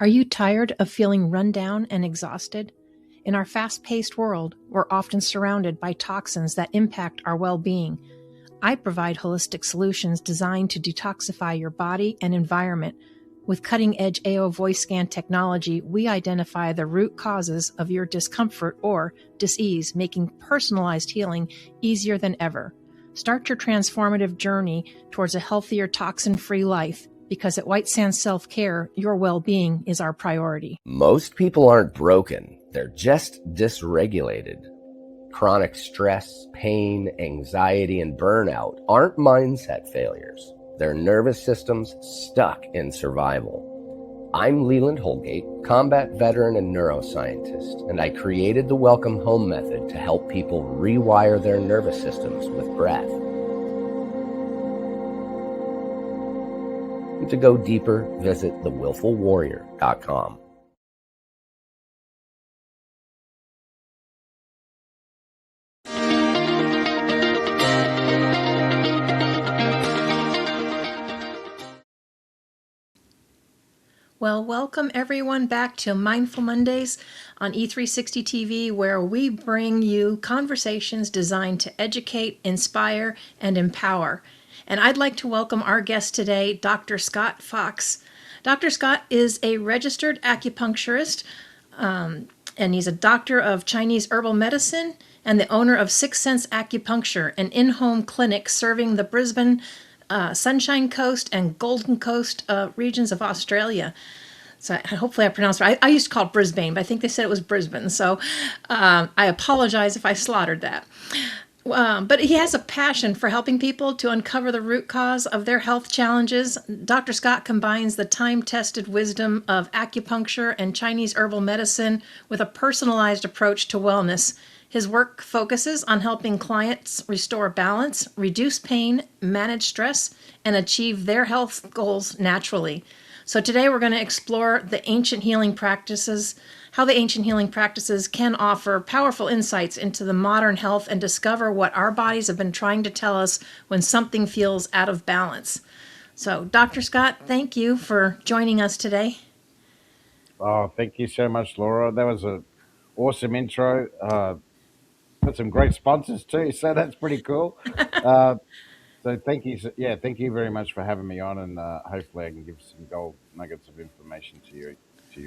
Are you tired of feeling run down and exhausted? In our fast-paced world, we're often surrounded by toxins that impact our well-being. I provide holistic solutions designed to detoxify your body and environment. With cutting-edge AO voice scan technology, we identify the root causes of your discomfort or dis-ease, making personalized healing easier than ever. Start your transformative journey towards a healthier, toxin-free life, because at White Sands Self-Care, your well-being is our priority. Most people aren't broken, they're just dysregulated. Chronic stress, pain, anxiety, and burnout aren't mindset failures. They're nervous systems stuck in survival. I'm Leland Holgate, combat veteran and neuroscientist, and I created the Welcome Home Method to help people rewire their nervous systems with breath. And to go deeper, visit thewillfulwarrior.com. Well, welcome everyone back to Mindful Mondays on E360 TV, where we bring you conversations designed to educate, inspire, and empower. And I'd like to welcome our guest today, Dr. Scott Fox. Dr. Scott is a registered acupuncturist, and he's a doctor of Chinese herbal medicine and the owner of Sixth Sense Acupuncture, an in-home clinic serving the Brisbane, Sunshine Coast and Golden Coast regions of Australia. So hopefully I pronounced it right. I used to call it Brisbane, but I think they said it was Brisbane. So I apologize if I slaughtered that. But he has a passion for helping people to uncover the root cause of their health challenges. Dr. Scott combines the time-tested wisdom of acupuncture and Chinese herbal medicine with a personalized approach to wellness. His work focuses on helping clients restore balance, reduce pain, manage stress, and achieve their health goals naturally. So today we're going to explore the ancient healing practices, how the ancient healing practices can offer powerful insights into the modern health, and discover what our bodies have been trying to tell us when something feels out of balance. So, Dr. Scott, thank you for joining us today. Oh, thank you so much, Laura. That was an awesome intro. Got some great sponsors too, so that's pretty cool. So thank you. Yeah, thank you very much for having me on, and hopefully I can give some gold nuggets of information to your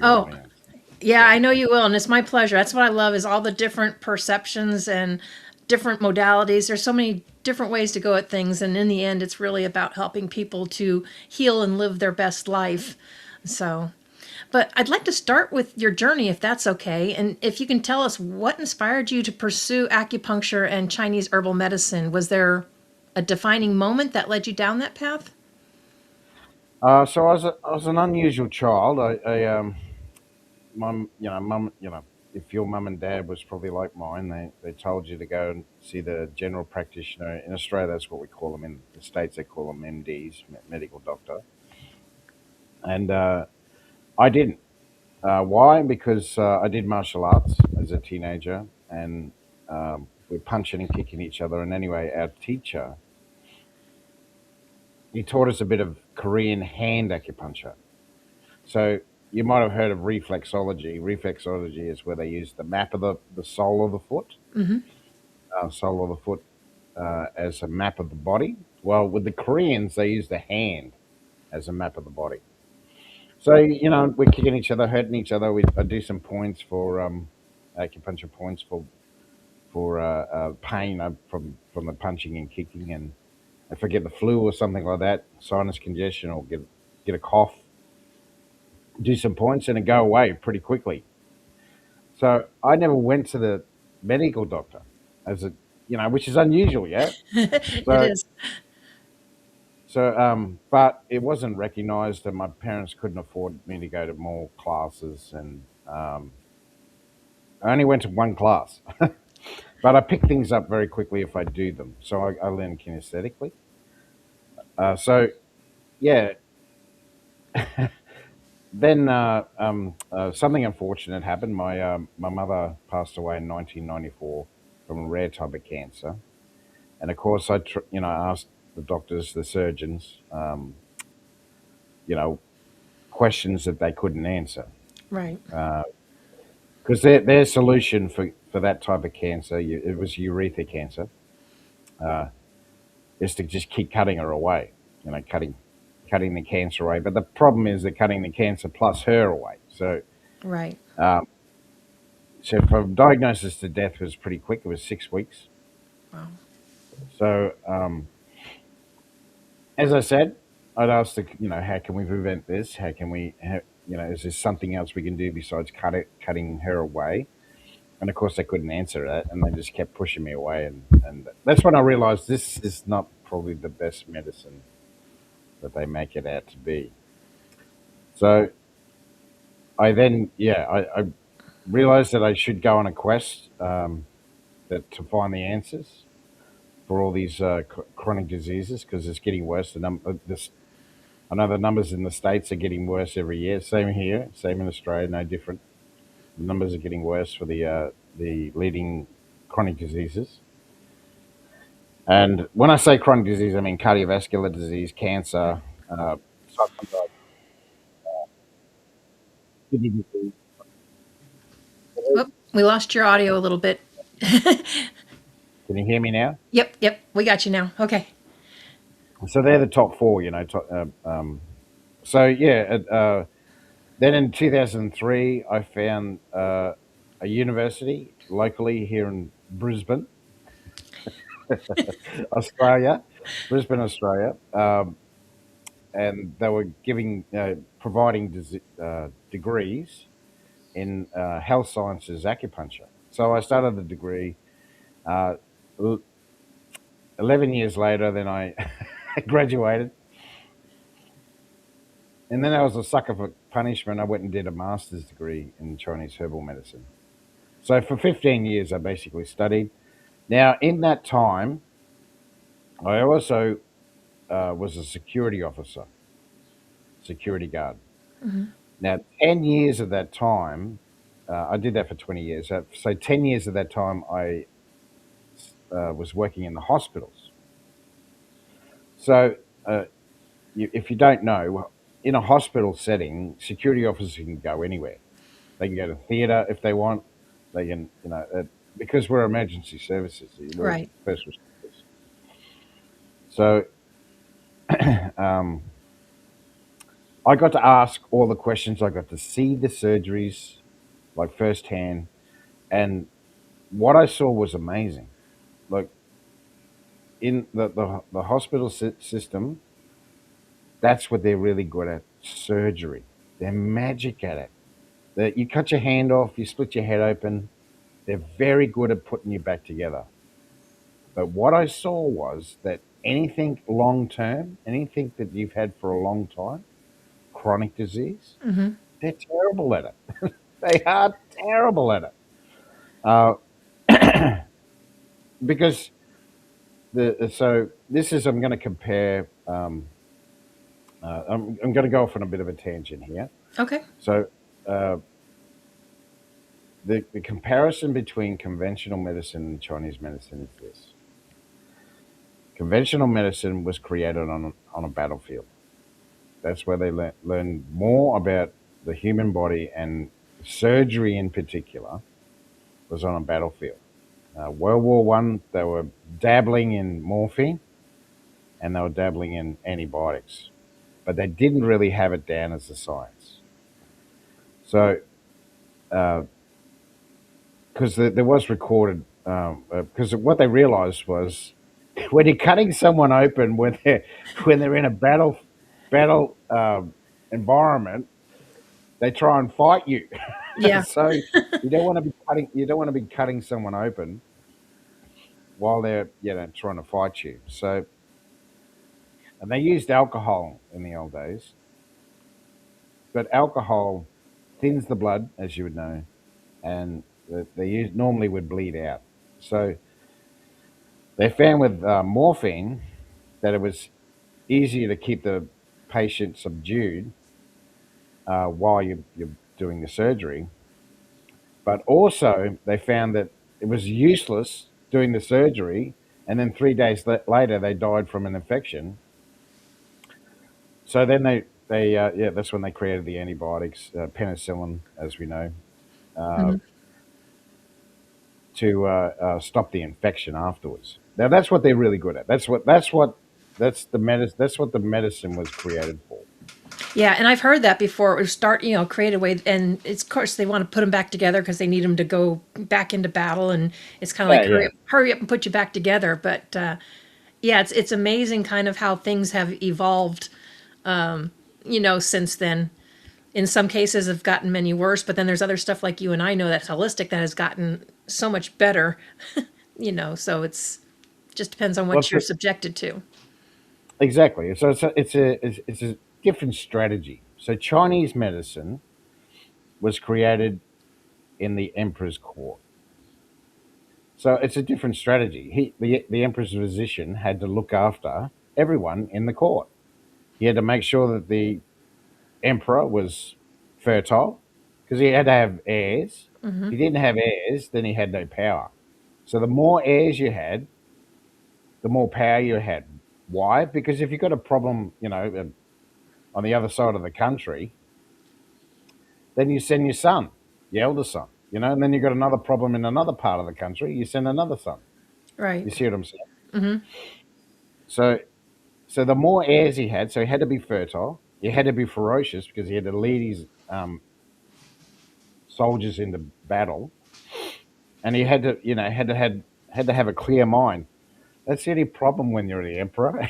audience. Yeah, I know you will, and it's my pleasure. That's what I love, is all the different perceptions and different modalities. There's so many different ways to go at things, and in the end, it's really about helping people to heal and live their best life. So, but I'd like to start with your journey, if that's okay, and if you can tell us what inspired you to pursue acupuncture and Chinese herbal medicine. Was there a defining moment that led you down that path? So I was an unusual child. Mum, if your mum and dad was probably like mine, they told you to go and see the general practitioner. In Australia, that's what we call them. In the States, they call them MDs, medical doctor. And I didn't. Why? Because I did martial arts as a teenager, and we're punching and kicking each other. And anyway, our teacher, he taught us a bit of Korean hand acupuncture. So you might have heard of reflexology. Reflexology is where they use the map of the sole of the foot, sole of the foot as a map of the body. Well, with the Koreans, they use the hand as a map of the body. So, we're kicking each other, hurting each other. I do some points for acupuncture points for pain from the punching and kicking, and if I get the flu or something like that, sinus congestion, or get a cough, do some points and it go away pretty quickly. So I never went to the medical doctor which is unusual, yeah. It is. So, but it wasn't recognized, and my parents couldn't afford me to go to more classes, and I only went to one class, but I pick things up very quickly if I do them. So I learn kinesthetically. So, yeah. Then something unfortunate happened. My mother passed away in 1994 from a rare type of cancer, and of course I asked the doctors, the surgeons, questions that they couldn't answer. Right. Because their solution for that type of cancer, it was urethra cancer, is to just keep cutting her away, cutting the cancer away. But the problem is they're cutting the cancer plus her away. Right. Um, so from diagnosis to death was pretty quick. It was 6 weeks. Wow. So as I said, I'd ask how can we prevent this? How can we, is there something else we can do besides cutting her away? And of course, they couldn't answer that, and they just kept pushing me away. And that's when I realized this is not probably the best medicine that they make it out to be. So I realized that I should go on a quest to find the answers for all these chronic diseases because it's getting worse. I know the numbers in the States are getting worse every year. Same here, same in Australia, no different. The numbers are getting worse for the leading chronic diseases. And when I say chronic disease, I mean cardiovascular disease, cancer, type 1 diabetes, kidney disease. Oh, we lost your audio a little bit. Can you hear me now? Yep, yep, we got you now. Okay. So they're the top four, so yeah, then in 2003, I found a university locally here in Brisbane, Australia, Brisbane, Australia, and they were providing degrees in health sciences acupuncture. So I started the degree. Uh, 11 years later, then I graduated. And then I was a sucker for punishment. I went and did a master's degree in Chinese herbal medicine. So for 15 years, I basically studied. Now, in that time, I also was a security officer, security guard. Now, 10 years of that time, I did that for 20 years. So 10 years of that time, I was working in the hospitals. So if you don't know, in a hospital setting, security officers can go anywhere. They can go to theatre if they want. They can, because we're emergency services, we're Right. first responders. So I got to ask all the questions. I got to see the surgeries like firsthand, and what I saw was amazing. Like in the hospital system, that's what they're really good at: surgery. They're magic at it. You cut your hand off, you split your head open. They're very good at putting you back together. But what I saw was that anything long term, anything that you've had for a long time, chronic disease, they're terrible at it. They are terrible at it. Uh, because so this is I'm going to compare. I'm going to go off on a bit of a tangent here. Okay. So the comparison between conventional medicine and Chinese medicine is this: conventional medicine was created on a battlefield. That's where they learn more about the human body, and surgery in particular was on a battlefield. World War One, they were dabbling in morphine and they were dabbling in antibiotics, but they didn't really have it down as a science. So, because there was recorded, because what they realised was when you're cutting someone open when they're in a battle environment, they try and fight you. Yeah. So you don't want to be cutting someone open while they're trying to fight you. So, and they used alcohol in the old days, but alcohol thins the blood, as you would know, and normally would bleed out. So they found with morphine that it was easier to keep the patient subdued while you're doing the surgery. But also, they found that it was useless doing the surgery, and then 3 days later, they died from an infection. So then yeah, that's when they created the antibiotics, penicillin, as we know, uh, Mhm. to stop the infection afterwards. Now that's what they're really good at. That's what the medicine was created for. Yeah, and I've heard that before. Start, create a way, and it's of course they want to put them back together because they need them to go back into battle, and it's kind of Yeah, like yeah. hurry up and put you back together. But yeah, it's amazing kind of how things have evolved, since then. In some cases, have gotten many worse, but then there's other stuff like you and I know that's holistic that has gotten so much better. So it's just depends on Well, what you're subjected to. exactly. So it's a different strategy. So Chinese medicine was created in the emperor's court. So it's a different strategy. The emperor's physician had to look after everyone in the court. He had to make sure that the emperor was fertile because he had to have heirs. If he didn't have heirs, then he had no power. So the more heirs you had, the more power you had. Why? Because if you've got a problem, on the other side of the country, then you send your son, your elder son, and then you've got another problem in another part of the country, you send another son. Right. You see what I'm saying? So, so the more heirs he had, so he had to be fertile, he had to be ferocious because he had to lead his soldiers into battle, and he had to, had to have a clear mind. That's the only problem when you're the emperor.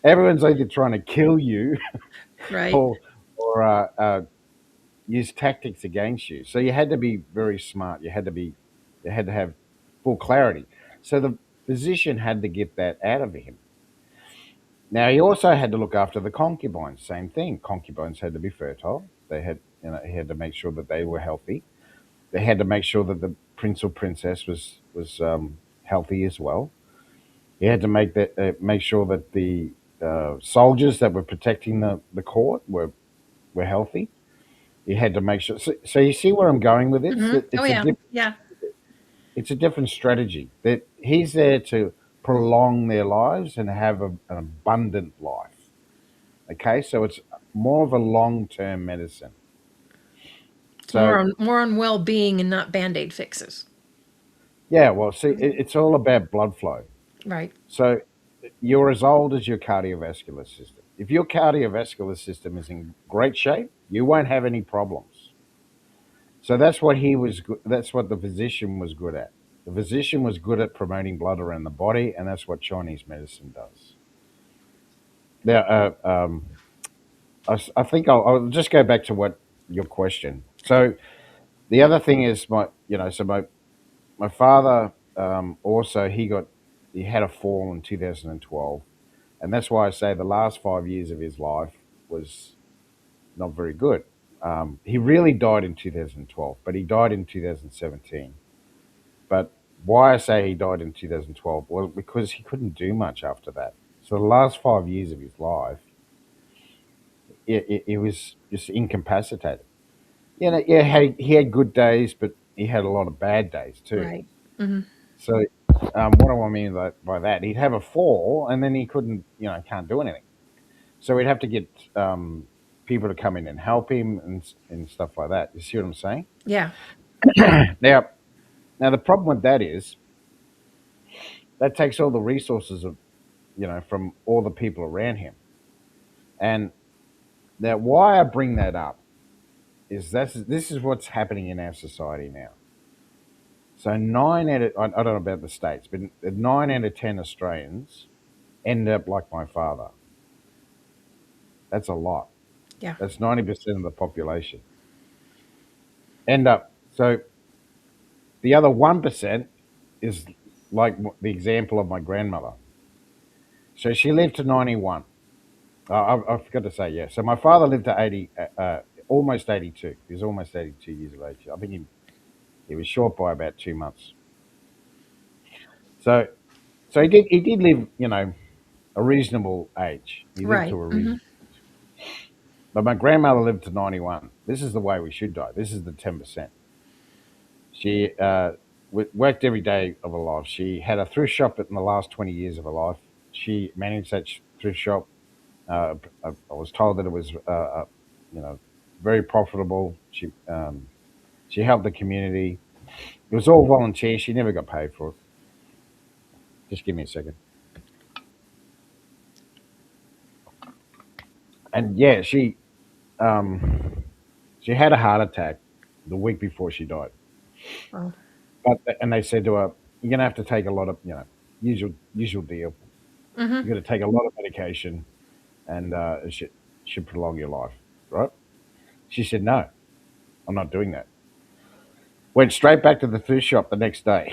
Everyone's either trying to kill you Right. or use tactics against you. So you had to be very smart. You had to have full clarity. So the physician had to get that out of him. Now he also had to look after the concubines. Same thing. Concubines had to be fertile. They had, he had to make sure that they were healthy. They had to make sure that the prince or princess was healthy as well. He had to make sure that the soldiers that were protecting the court were healthy. You had to make sure. So you see where I'm going with this? That Oh yeah. Yeah. it's a different strategy. That he's there to prolong their lives and have an abundant life. Okay, so it's more of a long term medicine. It's So more on well being and not band aid fixes. yeah, well, see, it's all about blood flow. Right. So you're as old as your cardiovascular system. If your cardiovascular system is in great shape, you won't have any problems. So that's what he was. That's what the physician was good at. The physician was good at promoting blood around the body, and that's what Chinese medicine does. Now, I think I'll just go back to what your question. So the other thing is my father also he had a fall in 2012, and that's why I say the last 5 years of his life was not very good. He really died in 2012, but he died in 2017. But why I say he died in 2012 was because he couldn't do much after that. So the last 5 years of his life, it was just incapacitated. Yeah, he had good days, but he had a lot of bad days too. Right. So what do I mean by that? He'd have a fall, and then he couldn't, can't do anything. So we'd have to get people to come in and help him and stuff like that. You see what I'm saying? Yeah. Now, now the problem with that is that takes all the resources of from all the people around him. And now, why I bring that up is this is what's happening in our society now. So I don't know about the states, but 9 out of 10 Australians end up like my father. That's a lot. Yeah. That's 90% of the population end up. So the other 1% is like the example of my grandmother. So she lived to 91. I forgot to say, yeah. So my father lived to 80, almost 82. He was almost 82 years of age. I think he was short by about 2 months. So he did live, a reasonable age. He lived Right. to a reasonable. But my grandmother lived to 91. This is the way we should die. This is the 10%. She worked every day of her life. She had a thrift shop in the last 20 years of her life. She managed that thrift shop. I was told that it was, you know, very profitable. She helped the community. It was all volunteer. She never got paid for it. Just give me a second. And yeah, um, she had a heart attack the week before she died. Well, And they said to her, "You're gonna have to take a lot of, usual deal. mm-hmm. You're gonna take a lot of medication, and it should prolong your life, right?" She said, "No, I'm not doing that." Went straight back to the thrift shop the next day.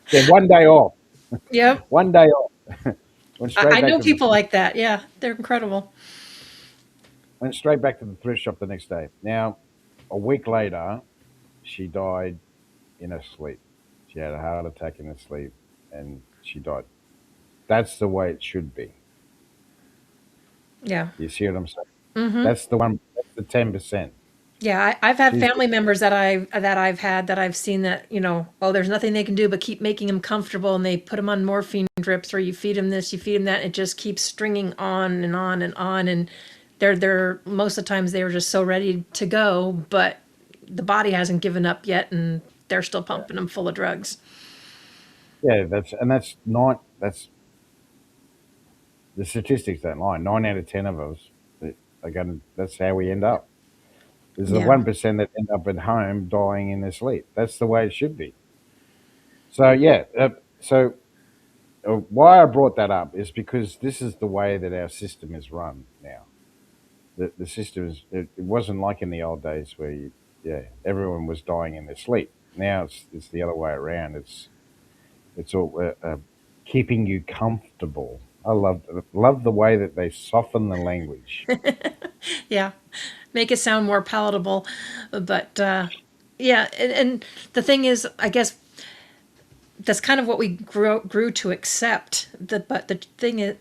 Said 1 day off. Yep. 1 day off. Went straight I back know to the people like that. Yeah, they're incredible. went straight back to the thrift shop the next day. Now, a week later, she died in her sleep. She had a heart attack in her sleep, and she died. That's the way it should be. Yeah. You see what I'm saying? Mm-hmm. That's the one. That's the 10%. Yeah, I've had She's family members that I've had that I've seen that, oh, there's nothing they can do but keep making them comfortable, and they put them on morphine drips, or you feed them this, you feed them that, and it just keeps stringing on and on and on, and they're most of the times they're just so ready to go, but the body hasn't given up yet, and they're still pumping them full of drugs. yeah. That's not. That's the statistics don't lie. 9 out of 10 of us are going. That's how we end up. There's the Yeah. 1% that end up at home dying in their sleep. That's the way it should be. So yeah. Why I brought that up is because this is the way that our system is run now. The system is. It wasn't like in the old days where everyone was dying in their sleep. Now it's the other way around. It's all keeping you comfortable. I love the way that they soften the language. Yeah, make it sound more palatable, but yeah, and the thing is, I guess that's kind of what we grew to accept. But the thing is,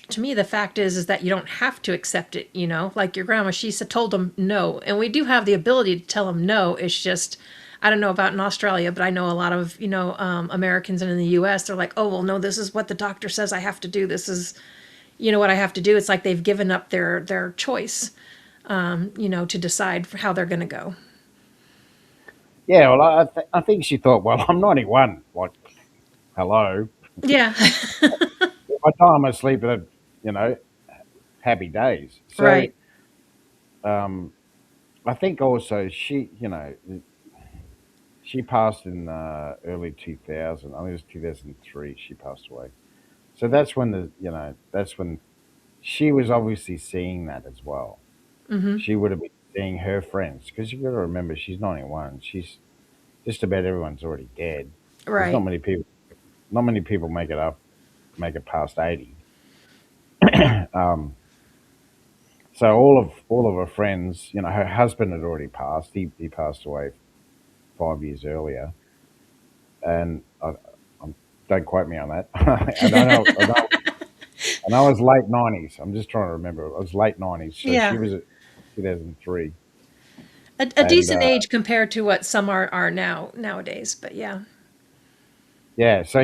to me, the fact is that you don't have to accept it. Like your grandma, she said, told them no, and we do have the ability to tell them no. It's just, I don't know about in Australia, but I know a lot of Americans, and in the U.S., they're like, oh well, no, this is what the doctor says I have to do. This is what I have to do. It's like they've given up their choice, to decide for how they're going to go. Yeah, well, I think she thought, well, I'm 91. Like, hello. Yeah. By the time I sleep, you know, happy days. So Right. um, I think also she passed in early 2000. I think it was 2003. She passed away. So that's when she was obviously seeing that as well. Mm-hmm. She would have been seeing her friends because you got to remember she's 91. She's just about everyone's already dead. There's Right. not many people make it past 80. Um, so all of her friends, her husband had already passed. He passed away 5 years earlier, and don't quote me on that. I don't know. I was late 90s. I'm just trying to remember. It was late 90s. So she Yeah. was at 2003, A and decent age compared to what some are nowadays, but yeah. yeah. So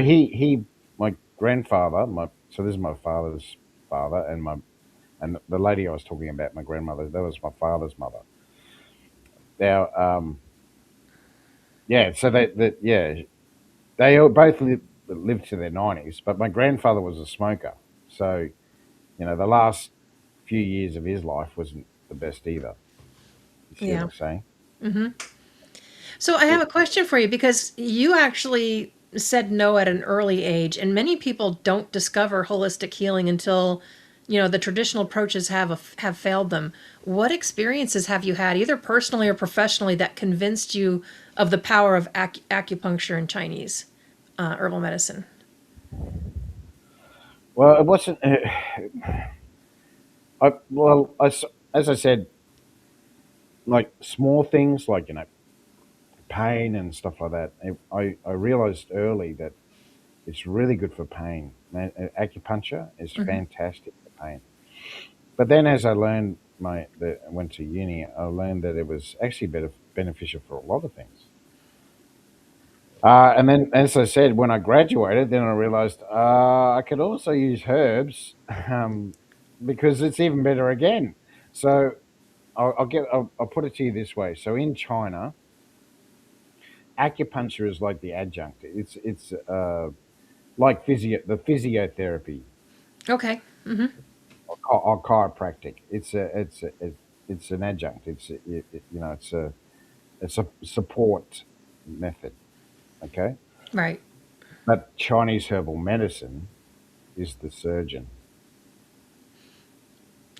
my grandfather, so this is my father's father, and the lady I was talking about, my grandmother, that was my father's mother. Now, yeah, so they all both lived to their 90s, but my grandfather was a smoker. So, the last few years of his life wasn't the best either. You see what Yeah. I'm saying? Mm-hmm. So I have a question for you, because you actually said no at an early age, and many people don't discover holistic healing until the traditional approaches have failed them. What experiences have you had, either personally or professionally, that convinced you of the power of acupuncture and Chinese herbal medicine? Well, it wasn't. As I said, like small things like, pain and stuff like that. I realized early that it's really good for pain. Man, acupuncture is Mm-hmm. fantastic for pain. But then, as I learned, I went to uni, I learned that it was actually beneficial for a lot of things. And then, as I said, when I graduated, then I realized I could also use herbs because it's even better again. So I'll put it to you this way. So in China, acupuncture is like the adjunct. It's like the physiotherapy Okay. or chiropractic. It's an adjunct. It's a support method. Okay, Right. but Chinese herbal medicine is the surgeon.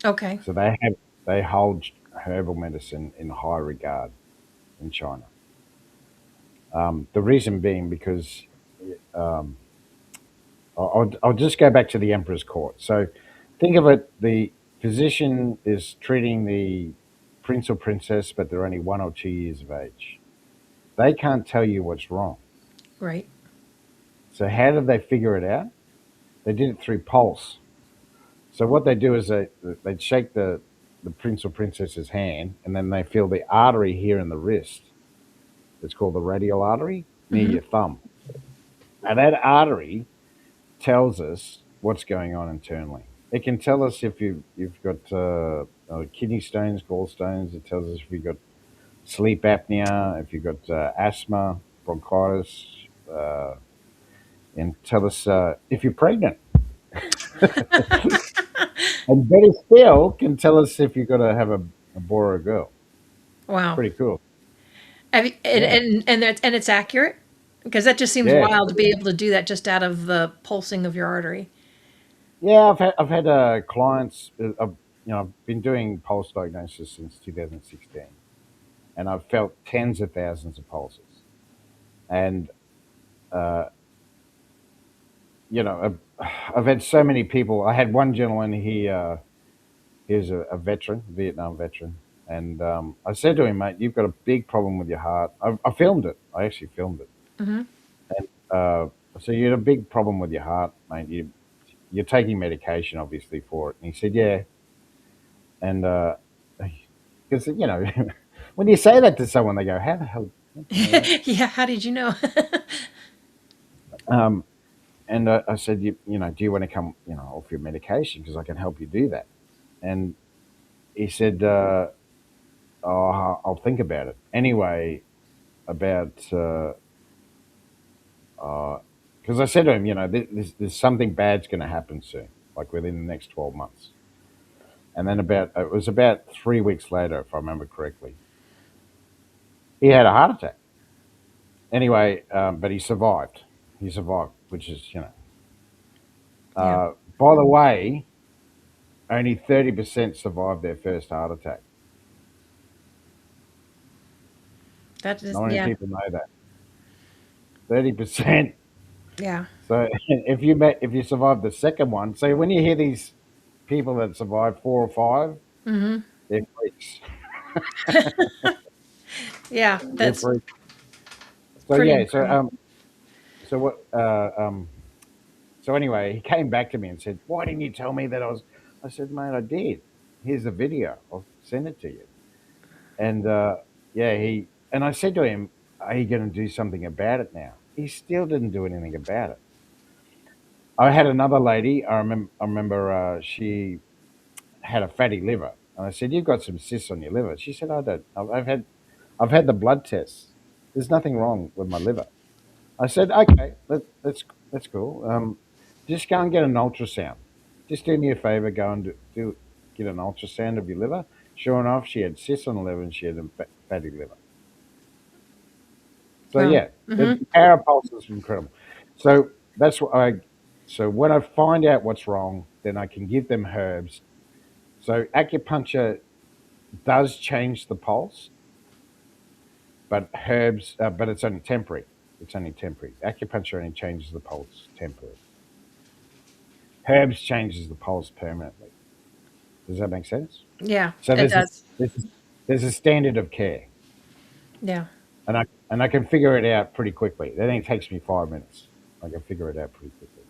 Okay. So they hold herbal medicine in high regard in China. The reason being because um, I'll just go back to the emperor's court. So think of it: the physician is treating the prince or princess, but they're only 1 or 2 years of age. They can't tell you what's wrong. Right. So how did they figure it out? They did it through pulse. So what they do is they'd shake the prince or princess's hand, and then they feel the artery here in the wrist. It's called the radial artery near Mm-hmm. your thumb. And that artery tells us what's going on internally. It can tell us if you've got kidney stones, gallstones. It tells us if you've got sleep apnea, if you've got asthma, bronchitis, uh, and tell us if you're pregnant. And better still, can tell us if you've got to have a boy or a girl. Wow. Pretty cool. And Yeah. and it's accurate because that just seems Yeah. wild to be able to do that just out of the pulsing of your artery. Yeah, I've had clients. I've been doing pulse diagnosis since 2016, and I've felt tens of thousands of pulses. And uh, I've had so many people. I had one gentleman. He's a veteran, Vietnam veteran, and I said to him, "Mate, you've got a big problem with your heart." I filmed it. I actually filmed it. Mm-hmm. And so you had a big problem with your heart, mate. You're taking medication, obviously, for it. And he said, "Yeah." And because when you say that to someone, they go, "How the hell?" Yeah. How did you know? Um, and I said, "Do you want to come, off your medication because I can help you do that?" And he said, "Oh, I'll think about it." Anyway, about because I said to him, there's something bad's going to happen soon, like within the next 12 months. And then it was about 3 weeks later, if I remember correctly, he had a heart attack. Anyway, but he survived. He survived, which is, Yeah. by the way, only 30% survived their first heart attack. That is. Not many Yeah. people know that. 30%. Yeah. So if you survive the second one, so when you hear these people that survive 4 or 5, Mm-hmm. they're freaks. Yeah. They're That's freaks. So pretty yeah, incredible. so what? So anyway, he came back to me and said, "Why didn't you tell me that I was?" I said, "Mate, I did. Here's the video. I'll send it to you." And yeah, and I said to him, "Are you going to do something about it now?" He still didn't do anything about it. I had another lady. I remember she had a fatty liver, and I said, "You've got some cysts on your liver." She said, "I don't. I've had the blood tests. There's nothing wrong with my liver." I said, "Okay, that's cool. Just go and get an ultrasound. Just do me a favor. Go and get an ultrasound of your liver." Sure enough, she had cysts on the liver and she had a fatty liver. So Wow. yeah, the Mm-hmm. power pulse is incredible. So that's what I. So when I find out what's wrong, then I can give them herbs. So acupuncture does change the pulse, but herbs, but it's only temporary. It's only temporary. Acupuncture only changes the pulse temporary. Herbs changes the pulse permanently. Does that make sense? Yeah. So It does. there's a standard of care, Yeah. and I can figure it out pretty quickly. That only takes me 5 minutes. I can figure it out pretty quickly.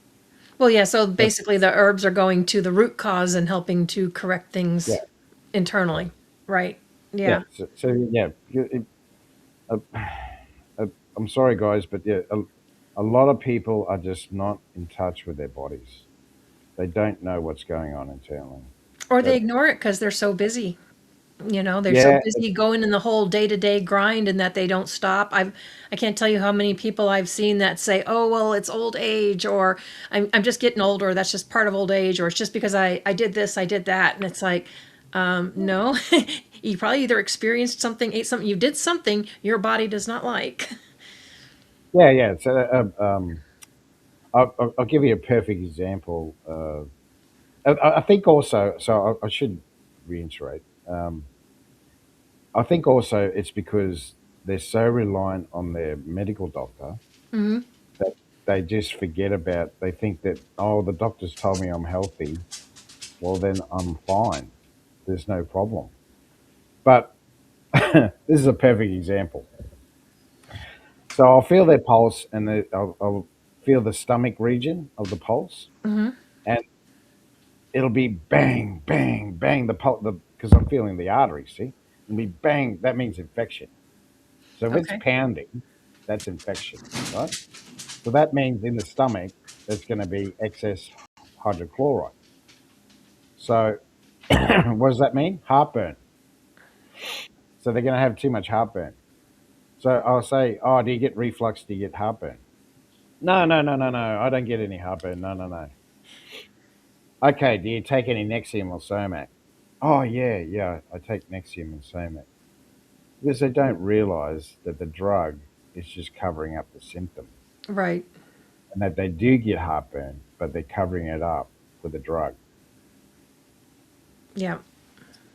Well, yeah. So That's basically, the herbs are going to the root cause and helping to correct yeah, things yeah, internally. Right. yeah. Yeah. So yeah, uh, I'm sorry, guys, but yeah, a lot of people are just not in touch with their bodies. They don't know what's going on internally. Or they That ignore it because they're so busy. They're so yeah, busy going in the whole day-to-day grind and that they don't stop. I can't tell you how many people I've seen that say, "Oh, well, it's old age," or I'm just getting older, or that's just part of old age, or it's just because I did this, I did that." And it's like, no, you probably either experienced something, ate something, you did something your body does not like. yeah, yeah. So I'll give you a perfect example. I think also, so I should reiterate. I think also it's because they're so reliant on their medical doctor Hmm. that they just forget about. They think that, oh, the doctor's told me I'm healthy. Well, then I'm fine. There's no problem. But this is a perfect example. So I'll feel their pulse, and I'll feel the stomach region of the pulse, Hmm. and it'll be bang, bang, bang. The because I'm feeling the artery. See, it'll be bang. That means infection. So if it's Okay. pounding, that's infection, right? So that means in the stomach there's going to be excess hydrochloride. So what does that mean? Heartburn. So they're going to have too much heartburn. So I'll say, oh, do you get reflux? Do you get heartburn? No, no, no, no, no. I don't get any heartburn. No, no, no. Okay, do you take any Nexium or Somac? Oh, yeah, yeah, I take Nexium and Somac. Because they don't realize that the drug is just covering up the symptom Right. and that they do get heartburn, but they're covering it up with the drug. Yeah.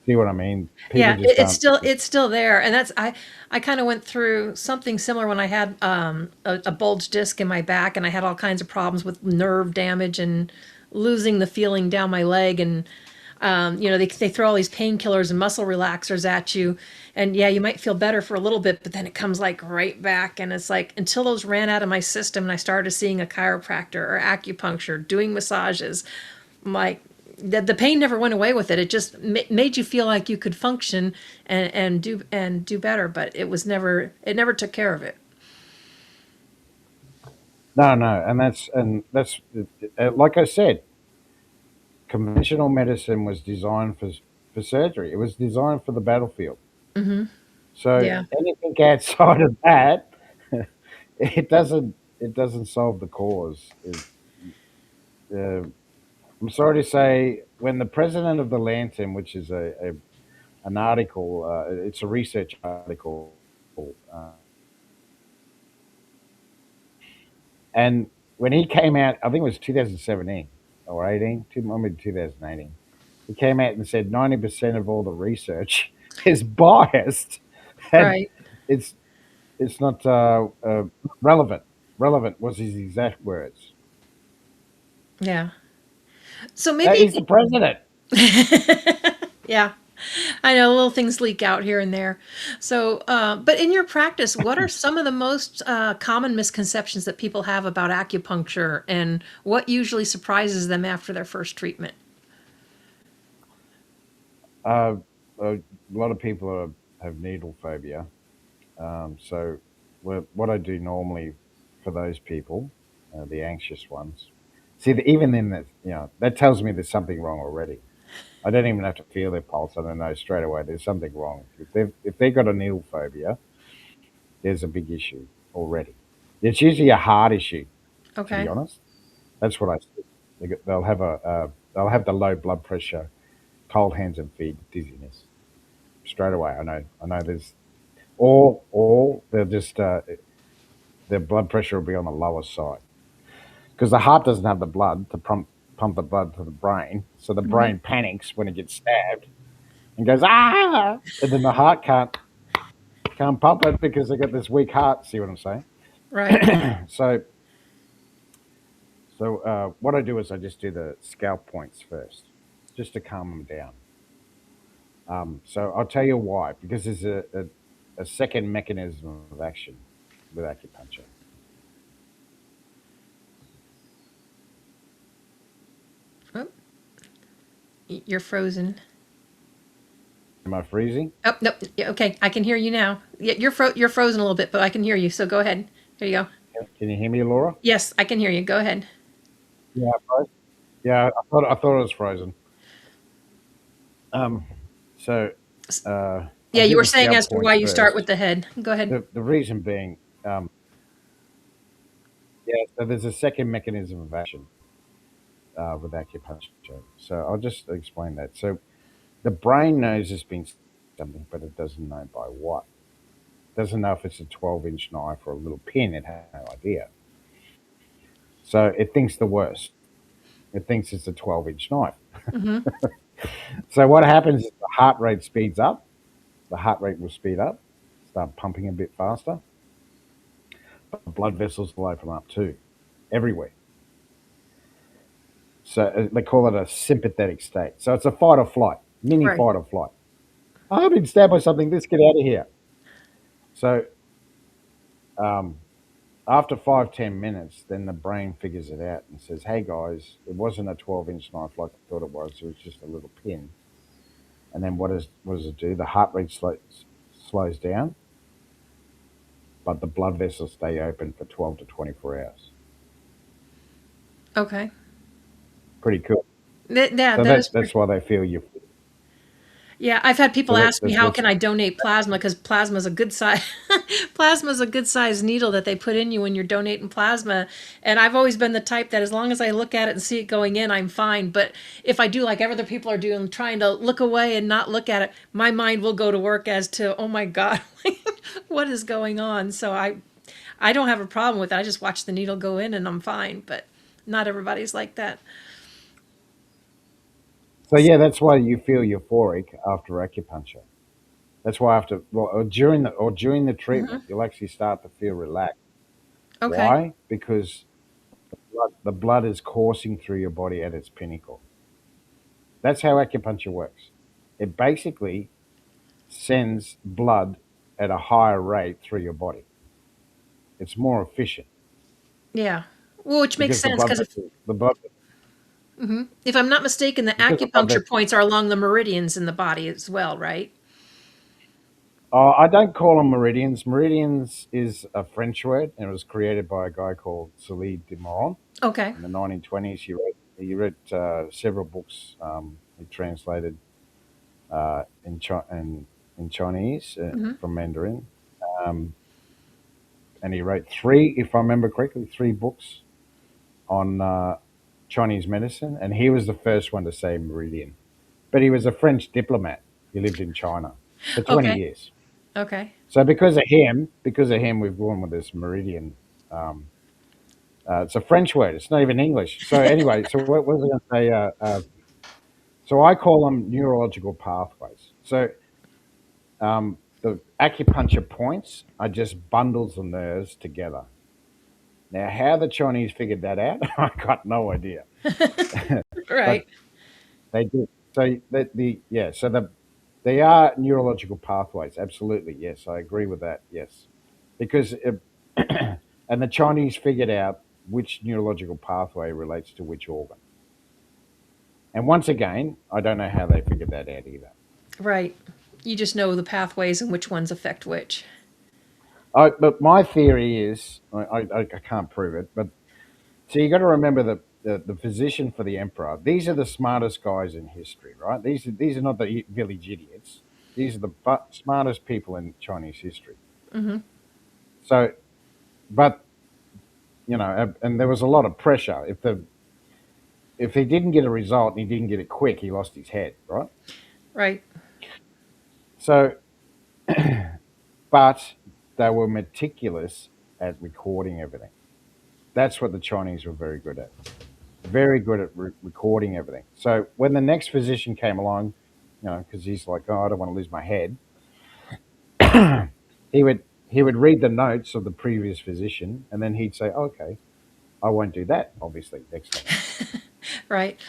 See what I mean? People Yeah, just aren't. it's still there, and that's I kind of went through something similar when I had a bulged disc in my back, and I had all kinds of problems with nerve damage and losing the feeling down my leg, and they throw all these painkillers and muscle relaxers at you, and yeah, you might feel better for a little bit, but then it comes like right back, and it's like until those ran out of my system, and I started seeing a chiropractor or acupuncture, doing massages, I'm like the pain never went away with it. It just made you feel like you could function and do better, but it never took care of it. No, no, and that's like I said, conventional medicine was designed for surgery. It was designed for the battlefield. Hmm. So Yeah. anything outside of that, it doesn't solve the cause. Uh, I'm sorry to say, when the president of the Lantern, which is an article, it's a research article, and when he came out, I think it was 2017 or 18, maybe 2018. He came out and said 90% of all the research is biased, and Right. it's it's not relevant. Relevant was his exact words. Yeah. So maybe, He's the president. yeah, I know little things leak out here and there. So, but in your practice, what are some of the most common misconceptions that people have about acupuncture, and what usually surprises them after their first treatment? Uh, a lot of people have needle phobia. So, what I do normally for those people, the anxious ones, see, even then, that that tells me there's something wrong already. I don't even have to feel their pulse. I don't know straight away. There's something wrong. If they've got a needle phobia, there's a big issue already. It's usually a heart issue, to be Okay. honest. That's what I see. They'll have the low blood pressure, cold hands and feet, dizziness straight away. I know. There's or they'll just their blood pressure will be on the lower side because the heart doesn't have the blood to pump the blood to the brain, so the Hmm. brain panics when it gets stabbed and goes ah, and then the heart can't pump it because they got this weak heart. See what I'm saying? Right. So what I do is I just do the scalp points first, just to calm them down. So I'll tell you why, because there's a second mechanism of action with acupuncture. Oh, you're frozen. Am I freezing? Oh, nope. Yeah, okay, I can hear you now. Yeah, you're frozen a little bit, but I can hear you. So go ahead. There you go. Can you hear me, Laura? Yes, I can hear you. Go ahead. Yeah, I froze. Yeah, I thought it was frozen. Um, so I'll Yeah, you do were the saying scalp as to why points you start with first. the head. Go ahead. The reason being, yeah, so there's a second mechanism of action with acupuncture. So I'll just explain that. So the brain knows it's been something, but it doesn't know by what. Doesn't know if it's a 12-inch knife or a little pin. It has no idea. So it thinks the worst. It thinks it's a 12-inch knife. Mm-hmm. So what happens is the heart rate speeds up. The heart rate will speed up, start pumping a bit faster. But the blood vessels will open up too, everywhere. So they call it a sympathetic state. So it's a fight or flight, mini Right. fight or flight. Oh, I've been stabbed by something. Let's get out of here. So um, after 5-10 minutes, then the brain figures it out and says, "Hey guys, it wasn't a 12-inch knife like I thought it was. It was just a little pin." And then what does it do? The heart rate slows down, but the blood vessels stay open for 12 to 24 hours. Okay. Pretty cool. Yeah, So that is that's pretty. why they feel you. Yeah, I've had people So ask me how that's can I donate plasma because plasma is a good size plasma is a good size needle that they put in you when you're donating plasma. And I've always been the type that as long as I look at it and see it going in, I'm fine. But if I do like other people are doing, trying to look away and not look at it, my mind will go to work as to, oh my God, what is going on? So I don't have a problem with it. I just watch the needle go in and I'm fine. But not everybody's like that. so yeah, that's why you feel euphoric after acupuncture. That's why after during the Hmm. treatment, you'll actually start to feel relaxed. Okay. Why? Because the blood is coursing through your body at its pinnacle. That's how acupuncture works. It basically sends blood at a higher rate through your body. It's more efficient Yeah. Well, which makes because sense because the blood if I'm not mistaken, the because the blood acupuncture vessels. points are along the meridians in the body as well, right? I don't call them meridians. Meridians is a French word, and it was created by a guy called Salid de Moron Okay. in the 1920s. He wrote several books. He translated in Chinese Hmm. from Mandarin, um, and he wrote three, if I remember correctly, three books on Chinese medicine. And he was the first one to say meridian. But he was a French diplomat. He lived in China for 20 Okay. years. Okay. So because of him, we've gone with this meridian. Um, it's a French word. It's not even English. So anyway, so what was I going to say? So I call them neurological pathways. So the acupuncture points are just bundles of nerves together. Now, how the Chinese figured that out, I got no idea, but Right. they did. So they are neurological pathways. Absolutely, yes, I agree with that. Yes, because and the Chinese figured out which neurological pathway relates to which organ. And once again, I don't know how they figured that out either. Right. You just know the pathways and which ones affect which. But my theory is, I can't prove it, but so you got to remember that the physician for the emperor, these are the smartest guys in history, right? These are not the village idiots. These are the smartest people in Chinese history. Hmm. So, but and there was a lot of pressure. If he didn't get a result and he didn't get it quick, he lost his head, right? Right. So, but they were meticulous at recording everything. That's what the Chinese were very good at. Very good at recording everything. So when the next physician came along, because he's like, oh, I don't want to lose my head, he would read the notes of the previous physician, and then he'd say, okay, I won't do that. Obviously, next time Right.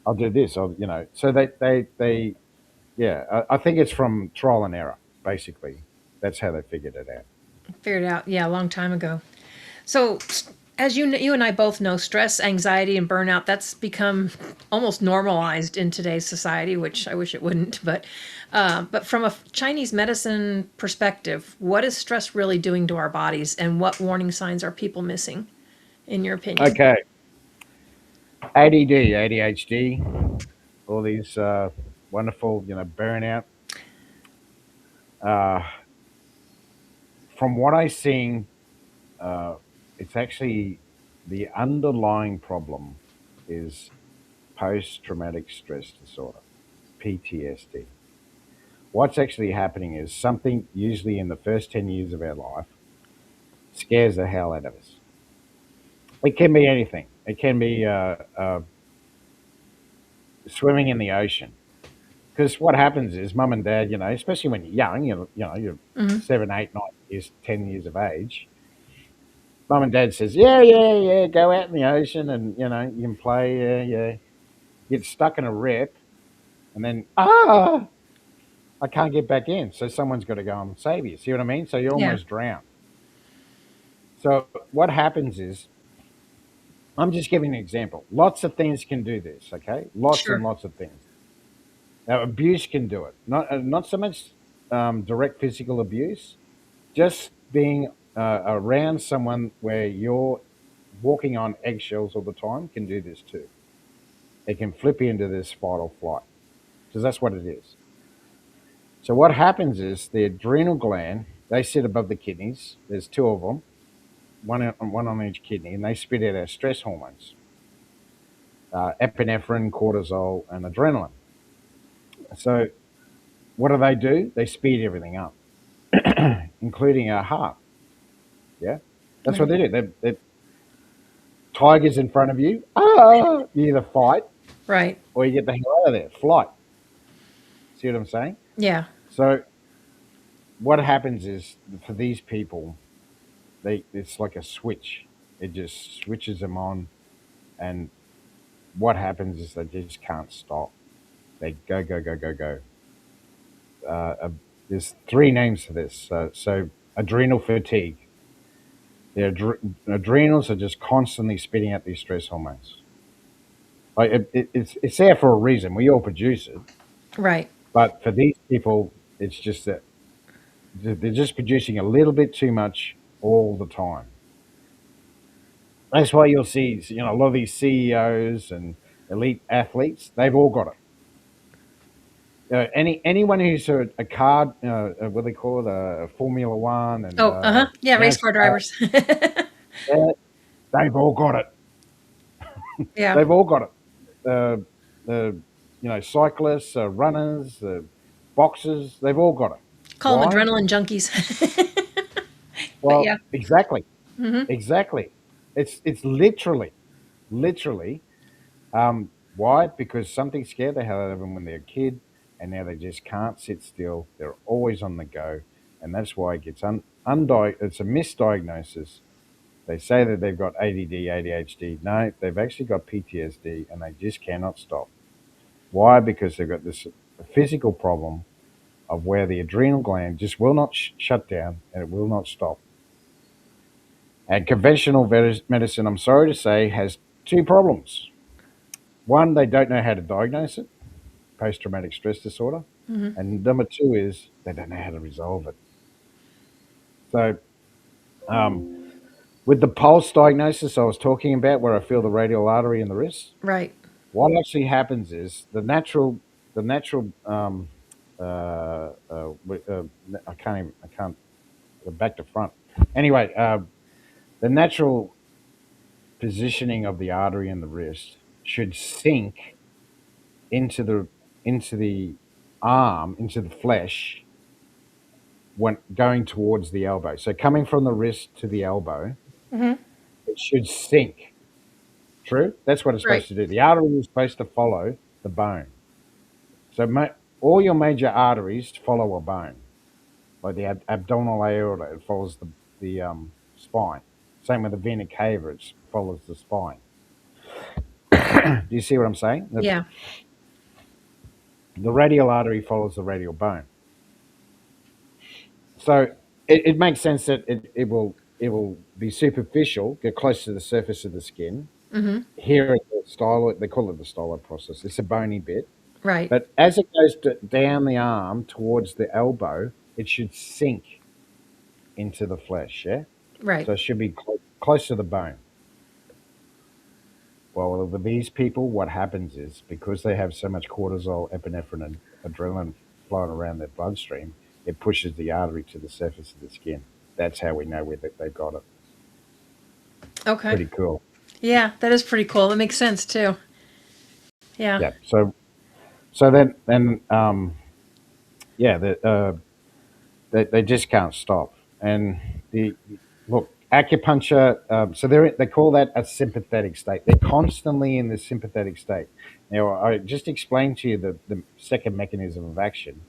I'll do this. So they yeah. I think it's from trial and error. Basically, that's how they figured it out. Figured it out. Yeah, a long time ago. So as you and I both know, stress, anxiety, and burnout, that's become almost normalized in today's society, which I wish it wouldn't. But from a Chinese medicine perspective, what is stress really doing to our bodies, and what warning signs are people missing, in your opinion? Okay, ADD, ADHD, all these wonderful, burnout. Uh, from what I seen, uh, it's actually the underlying problem is post traumatic stress disorder, PTSD. What's actually happening is something, usually in the first 10 years of our life, scares the hell out of us. It can be anything. It can be swimming in the ocean. Because what happens is mum and dad, especially when you're young, you're Mm-hmm. 7, 8, 9 years, 10 years of age. Mum and dad says, yeah, yeah, yeah, go out in the ocean and you can play, yeah, yeah. Get stuck in a rip, and then I can't get back in, so someone's got to go and save you. See what I mean? So you Yeah. almost drown. So what happens is, I'm just giving an example. Lots of things can do this. Okay, lots and Sure. lots of things. Now, abuse can do it. Not so much direct physical abuse, just being around someone where you're walking on eggshells all the time can do this too. It can flip you into this fight or flight, because that's what it is. So what happens is the adrenal gland, they sit above the kidneys. There's two of them, one on each kidney, and they spit out our stress hormones, epinephrine, cortisol, and adrenaline. So what do? They speed everything up, including our heart. Yeah, that's what Right. they do. They tigers in front of you. You either fight Right. or you get the hell out of there. Flight. See what I'm saying? Yeah. So what happens is for these people, it's like a switch. It just switches them on, and what happens is they just can't stop. They go, go, go, go, go. There's three names for this. So adrenal fatigue. Their adrenals are just constantly spitting out these stress hormones. Like it's there for a reason. We all produce it, Right. but for these people, it's just that they're just producing a little bit too much all the time. That's why you'll see, a lot of these CEOs and elite athletes, they've all got it. Anyone who's a card, what do they call it, Formula One and Oh, uh huh. Yeah. Race car NASCAR, drivers. yeah, they've all got it. Yeah. They've all got it. The cyclists, runners, boxers, they've all got it. Call them Why? adrenaline junkies. But Well, yeah. exactly, Mm-hmm. exactly. It's literally. Why? Because something scared the hell out of them when they're a kid, and now they just can't sit still. They're always on the go, and that's why it gets It's a misdiagnosis. They say that they've got ADD, ADHD. No, they've actually got PTSD, and they just cannot stop. Why? Because they've got this physical problem of where the adrenal gland just will not shut down, and it will not stop. And conventional medicine, I'm sorry to say, has two problems. One, they don't know how to diagnose it, post traumatic stress disorder. Mm-hmm. And number two is they don't know how to resolve it. So, um, with the pulse diagnosis I was talking about, where I feel the radial artery in the wrist, Right. what actually happens is the natural, uh, uh, uh, I can't, back to front. Anyway, the natural positioning of the artery in the wrist should sink into the arm, into the flesh, when going towards the elbow. So coming from the wrist to the elbow, Mm-hmm. it should sink. True? That's what it's Right. supposed to do. The artery is supposed to follow the bone. So all your major arteries follow a bone. Like the abdominal aorta, it follows the spine. Same with the vena cava, it follows the spine. Do you see what I'm saying? Yeah. The radial artery follows the radial bone. So it makes sense that it will. it will be superficial, get close to the surface of the skin. Here at the styloid, they call it the styloid process. It's a bony bit, Right. but as it goes down the arm towards the elbow, it should sink into the flesh. Yeah, Right. so it should be close to the bone. Well, with these people, what happens is because they have so much cortisol, epinephrine, and adrenaline flowing around their bloodstream, it pushes the artery to the surface of the skin. That's how we know where they've got it. Okay. Pretty cool. Yeah, that is pretty cool. That makes sense too. Yeah. Yeah. So then yeah, they just can't stop. And the look, acupuncture. So they call that a sympathetic state. They're constantly in the sympathetic state. Now, I just explained to you the second mechanism of action.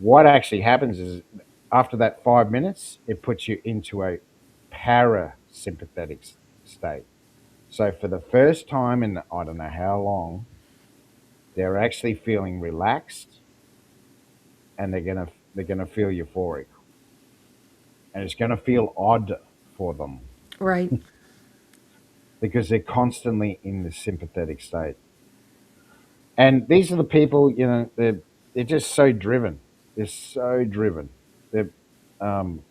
What actually happens is after that 5 minutes, it puts you into a parasympathetic state. So for the first time in I don't know how long, they're actually feeling relaxed, and they're gonna feel euphoric, and it's gonna feel odd for them Right. because they're constantly in the sympathetic state. And these are the people, they're just so driven. They're so driven. They're um,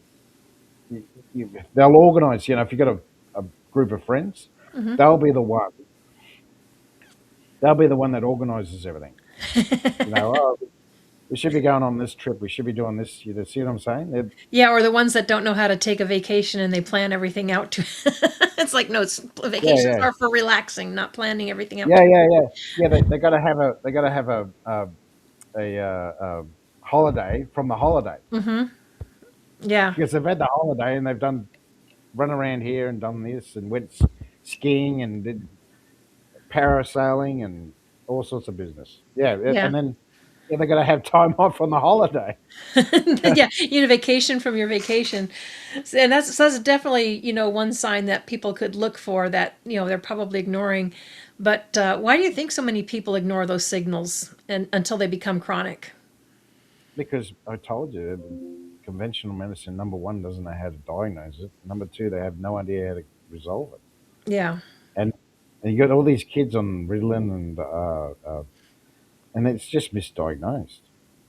they'll organize. If you've got a group of friends, they'll be the one. They'll be the one that organizes everything. Oh, we should be going on this trip. We should be doing this. You see what I'm saying? Yeah, or the ones that don't know how to take a vacation and they plan everything out to it's like no, Yeah, vacations yeah, are for relaxing, not planning everything out. yeah, yeah, yeah, yeah. They got to have a holiday from the holiday Yeah. because they've had the holiday and they've done run around here and done this and went skiing and did parasailing and all sorts of business. Yeah, Yeah. and then they got to have time off on the holiday. Yeah, you need a vacation from your vacation. And that's definitely, one sign that people could look for that, they're probably ignoring. But why do you think so many people ignore those signals until they become chronic? Because I told you, conventional medicine, number one, doesn't know how to diagnose it. Number two, they have no idea how to resolve it. Yeah. And and you got all these kids on Ritalin, and it's just misdiagnosed.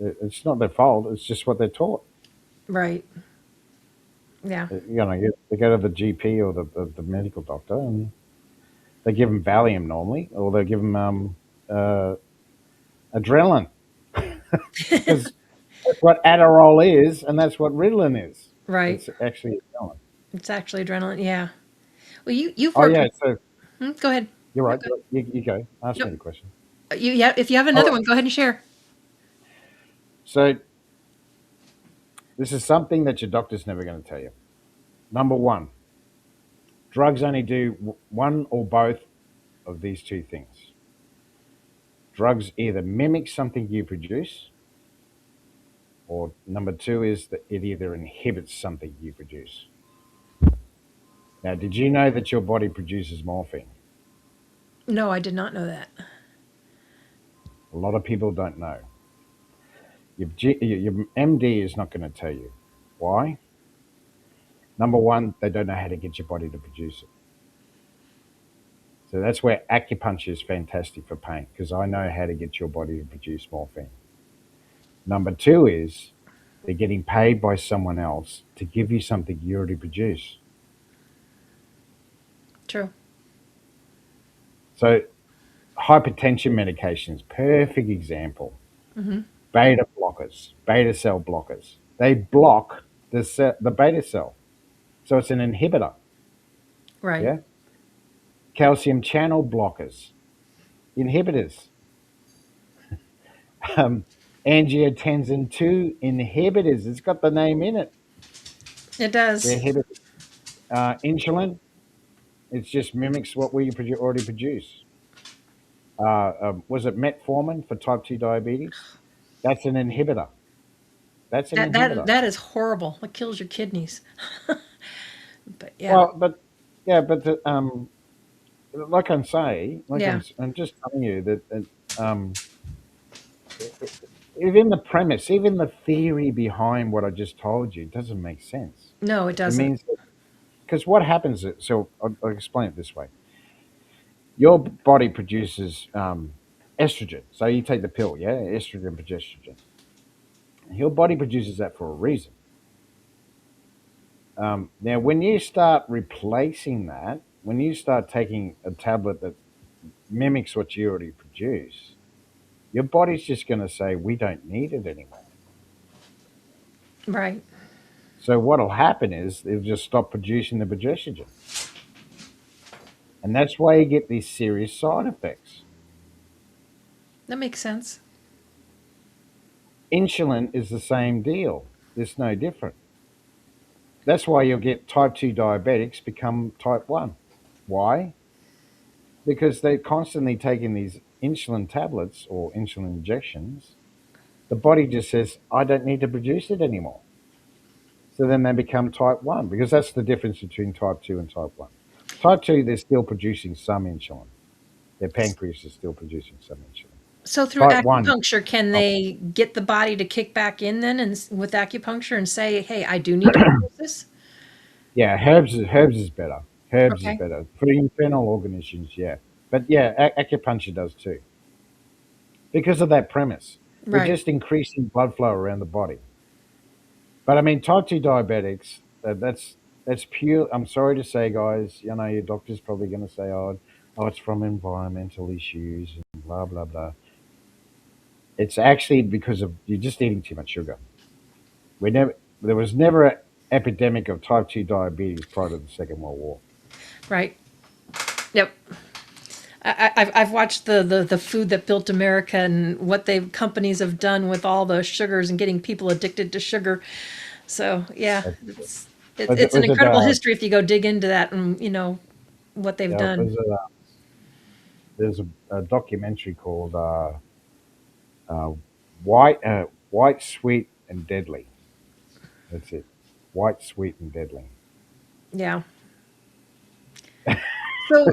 It's not their fault. It's just what they're taught. Right. Yeah. They go to the GP or the medical doctor, and they give them Valium normally, or they give them uh, adrenaline because that's what Adderall is, and that's what Ritalin is. Right. It's actually adrenaline. It's actually adrenaline. Yeah. Well, you've Oh worked yeah, with. so Go ahead. you're No, right. go You go. Ask No, me the question. yeah. If you have All another right. one, go ahead and share. So this is something that your doctor's never going to tell you. Number one, drugs only do one or both of these two things. Drugs either mimic something you produce, or number two is that it either inhibits something you produce. Now, did you know that your body produces morphine? No, I did not know that. A lot of people don't know. Your MD is not going to tell you. Why? Number one, they don't know how to get your body to produce it. So that's where acupuncture is fantastic for pain because I know how to get your body to produce morphine. Number two is they're getting paid by someone else to give you something you already produce. True. So hypertension medications, perfect example. Hmm. Beta blockers, beta cell blockers. They block the beta cell. So it's an inhibitor. Right. Yeah. Calcium channel blockers, inhibitors. Um, angiotensin 2 inhibitors. It's got the name in it. It They does. inhibit insulin. It just mimics what we already produce. Was it metformin for type 2 diabetes? That's an inhibitor. That's an inhibitor. That is horrible. It kills your kidneys. But yeah. Well, but yeah, but like I'm saying, Yeah. I'm just telling you that even the premise, even the theory behind what I just told you doesn't make sense. No, it It doesn't. means because what happens, so I'll explain it this way. Your body produces estrogen. So you take the pill, yeah, estrogen, progesterone. Your body produces that for a reason. Now, when you start replacing that, when you start taking a tablet that mimics what you already produce, your body's just going to say, we don't need it anymore. Right. So what'll happen is it'll just stop producing the progesterone. And that's why you get these serious side effects. That makes sense. Insulin is the same deal. It's no different. That's why you'll get type 2 diabetics become type 1. Why? Because they're constantly taking these insulin tablets or insulin injections. The body just says, I don't need to produce it anymore. So then they become type 1 because that's the difference between type 2 and type 1. Type 2, they're still producing some insulin. Their pancreas is still producing some insulin. So through Type 1, acupuncture, can oh, they get the body to kick back in then, and with acupuncture, and say, "Hey, I do need to produce this." yeah, herbs is better. Herbs is Okay. better. For internal organisms, yeah. But yeah, acupuncture does too. Because of that premise. We're Right. just increasing blood flow around the body. But I mean, type 2 diabetics, that's pure. I'm sorry to say, guys, your doctor's probably going to say, oh, it's from environmental issues and blah, blah, blah. It's actually because of you're just eating too much sugar. There was never an epidemic of type 2 diabetes prior to the Second World War. Right. Yep. I've watched the food that built America and what they companies have done with all the sugars and getting people addicted to sugar. So yeah, But it's an was it incredible history if you go dig into that and what they've yeah, done. there's a documentary called uh, White, White, Sweet, and Deadly. That's it. White, Sweet, and Deadly. Yeah. So,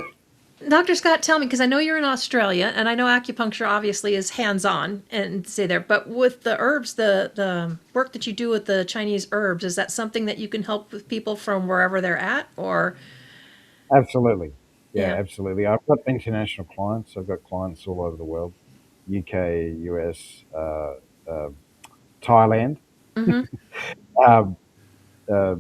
Dr. Scott, tell me, because I know you're in Australia, and I know acupuncture obviously is hands-on and stay there. But with the herbs, the work that you do with the Chinese herbs, is that something that you can help with people from wherever they're at, or Absolutely. Yeah, yeah? absolutely. I've got international clients. I've got clients all over the world: UK, US, uh, Thailand. Mm-hmm. Um, uh,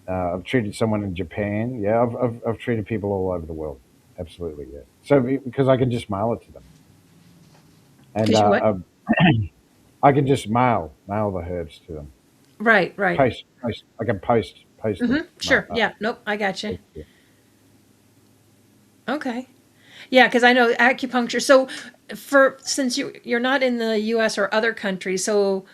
I've treated someone in Japan. Yeah, I've treated people all over the world. Absolutely, yeah. So because I can just mail it to them, and Because you what? I can just mail the herbs to them. Right, right. Post. I can post them. Mm-hmm. Sure. Yeah. Nope. I got you. Yeah. Okay. Yeah, because I know acupuncture. So, for since you're not in the U.S. or other countries, so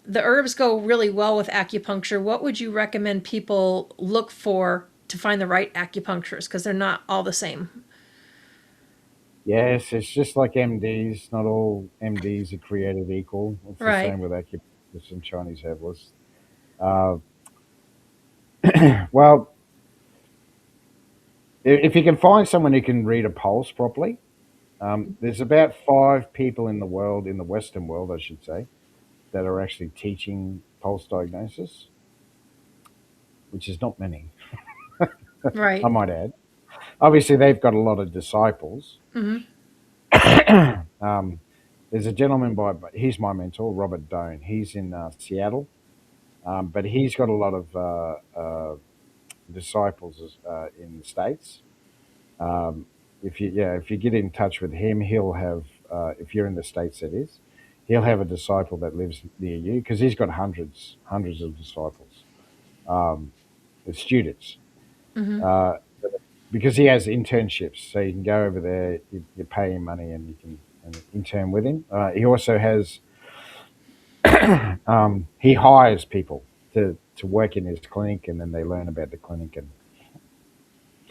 the herbs go really well with acupuncture. What would you recommend people look for to find the right acupuncturist? Because they're not all the same. Yes, it's just like MDs. Not all MDs are created equal. It's the Right. same with acupuncturists and Chinese herbalists. Uh, well, if you can find someone who can read a pulse properly, there's about 5 people in the world, in the Western world, I should say, that are actually teaching pulse diagnosis, which is not many, I Right. might add. Obviously, they've got a lot of disciples. Mm-hmm. um, there's a gentleman he's my mentor, Robert Doan. He's in Seattle, but he's got a lot of disciples in the States. Um, if you get in touch with him, he'll have if you're in the States, that is, he'll have a disciple that lives near you because he's got hundreds of disciples, um, with students. Mm-hmm. Uh, because he has internships, so you can go over there, you pay him money, and you can intern with him. He also has he hires people to work in his clinic, and then they learn about the clinic. And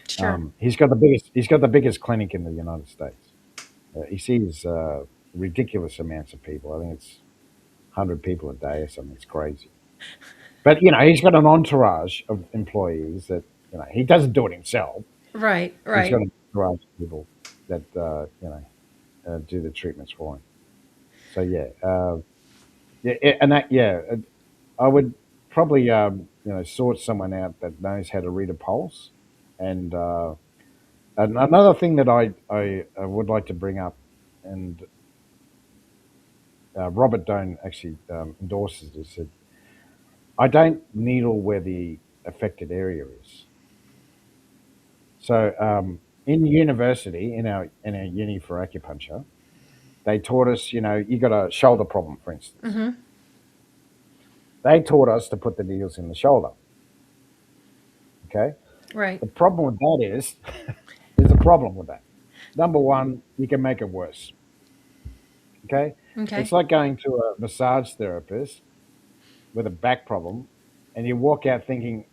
Sure. he's got the biggest clinic in the United States. He sees ridiculous amounts of people. I think it's 100 people a day or something. It's crazy. But he's got an entourage of employees that he doesn't do it himself. Right. He's got Right. an entourage of people that do the treatments for him. So yeah, and that, yeah, I would probably sort someone out that knows how to read a pulse. And another thing that I would like to bring up, and Robert Doan actually endorses this. That I don't needle where the affected area is. So in university, in our uni for acupuncture, they taught us, you got a shoulder problem, for instance. They taught us to put the needles in the shoulder. Okay. Right. The problem with that is, there's a problem with that. Number one, you can make it worse. Okay. Okay. It's like going to a massage therapist with a back problem, and you walk out thinking,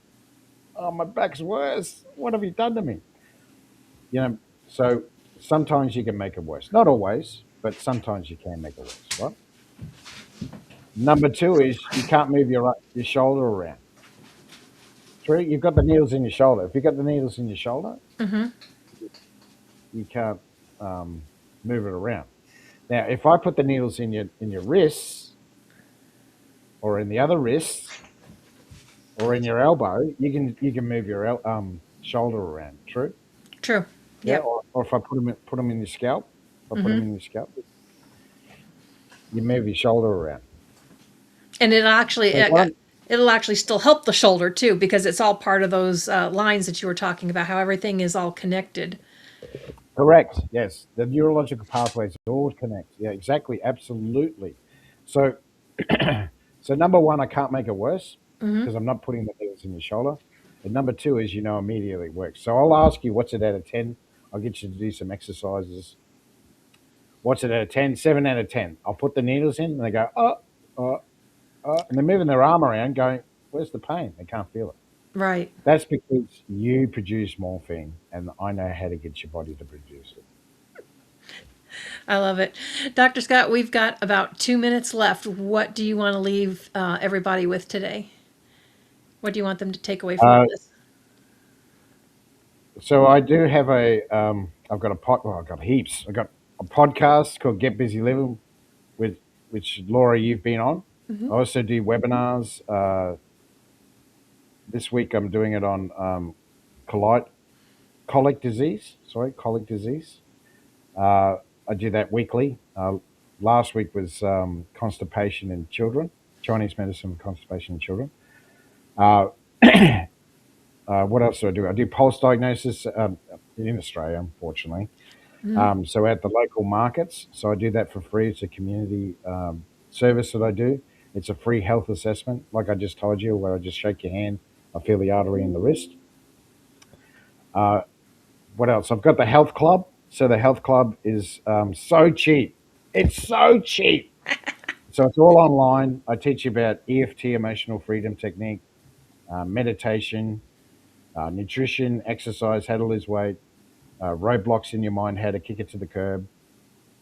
"Oh, my back's worse. What have you done to me?" You know. So sometimes you can make it worse. Not always, but sometimes you can make it worse. Right. Number two is you can't move your shoulder around. Three, you've got the needles in your shoulder. If you've got the needles in your shoulder, you can't move it around. Now, if I put the needles in your wrists, or in the other wrist, or in your elbow, you can move your shoulder around. True. True. Yeah. Yep. Or if I put them in your scalp, if I put them in your scalp, you move your shoulder around. And So what I'm, it'll actually still help the shoulder too, because it's all part of those lines that you were talking about, how everything is all connected. correct. Yes, the neurological pathways all connect. Yeah, exactly. Absolutely. So, so number one, I can't make it worse because I'm not putting the needles in your shoulder. And number two is, immediately it works. So I'll ask you, what's it out of 10? I'll get you to do some exercises. What's it out of 10? 7 out of 10. I'll put the needles in and they go, and they're moving their arm around going, where's the pain? They can't feel it. Right. That's because you produce morphine and I know how to get your body to produce it. I love it. Dr. Scott, we've got about 2 minutes left. What do you want to leave everybody with today? What do you want them to take away from all Uh, this? so I do have I've got I've got heaps. I've got a podcast called Get Busy Living with, which Laura, you've been on. I also do webinars. This week I'm doing it on coli- colic disease. Sorry, colic disease. I do that weekly. Last week was constipation in children, Chinese medicine for constipation in children. Uh, what else do I do? I do pulse diagnosis in Australia, unfortunately. So at the local markets. So I do that for free. It's a community service that I do. It's a free health assessment, like I just told you, where I just shake your hand. I feel the artery in the wrist. Uh, what else? I've got the health club. So the health club is so cheap. It's so cheap. So it's all online. I teach you about EFT, emotional freedom technique, meditation, nutrition, exercise, how to lose weight, roadblocks in your mind, how to kick it to the curb,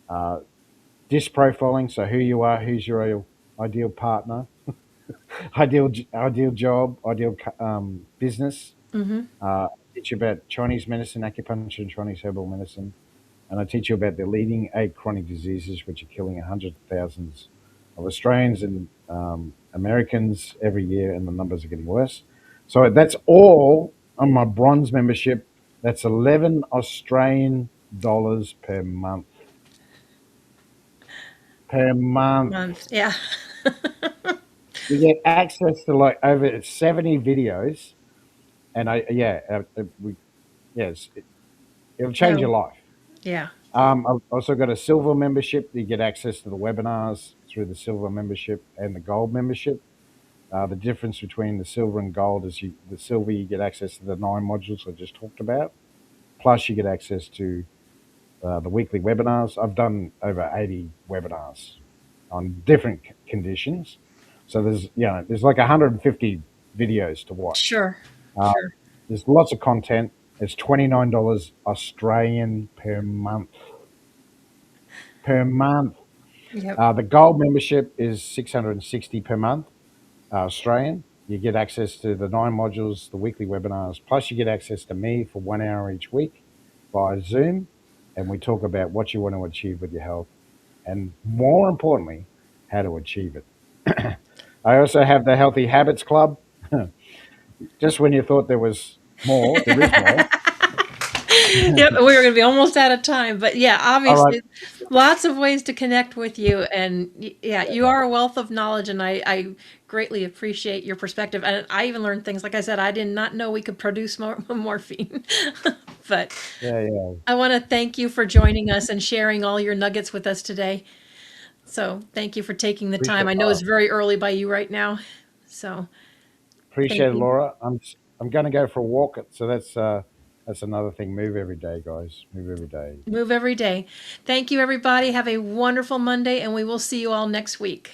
uh, disc profiling, so who you are, who's your ideal partner, ideal job, ideal business. I teach you about Chinese medicine, acupuncture, and Chinese herbal medicine. And I teach you about the leading 8 chronic diseases which are killing hundreds of thousands of Australians and Americans every year, and the numbers are getting worse. So that's all on my bronze membership. That's 11 Australian dollars per month. Per month. Month. Yeah. You get access to like over 70 videos, and yes, it'll change No. your life. Yeah. I've also got a silver membership. You get access to the webinars through the silver membership and the gold membership. The difference between the silver and gold is the silver, you get access to the 9 modules I just talked about. Plus, you get access to the weekly webinars. I've done over 80 webinars on different conditions. So there's like 150 videos to watch. Sure. Uh, Sure. there's lots of content. It's $29 Australian per month. Per month. Yep. The gold membership is 660 per month Australian. You get access to the 9 modules, the weekly webinars, plus you get access to me for 1 hour each week via Zoom, and we talk about what you want to achieve with your health, and more importantly, how to achieve it. I also have the Healthy Habits Club. Just when you thought there was more, there is more. Yep, we were going to be almost out of time, but yeah, All right. obviously, lots of ways to connect with you, and yeah, you are a wealth of knowledge, and I greatly appreciate your perspective. And I even learned things, like I said, I did not know we could produce morphine, but Yeah, yeah. I want to thank you for joining us and sharing all your nuggets with us today. So thank you for taking the time. Appreciate I know it's very early by you right now, so thank appreciate it, you. Laura. I'm going to go for a walk. So that's another thing. Move every day, guys. Move every day. Move every day. Thank you, everybody. Have a wonderful Monday, and we will see you all next week.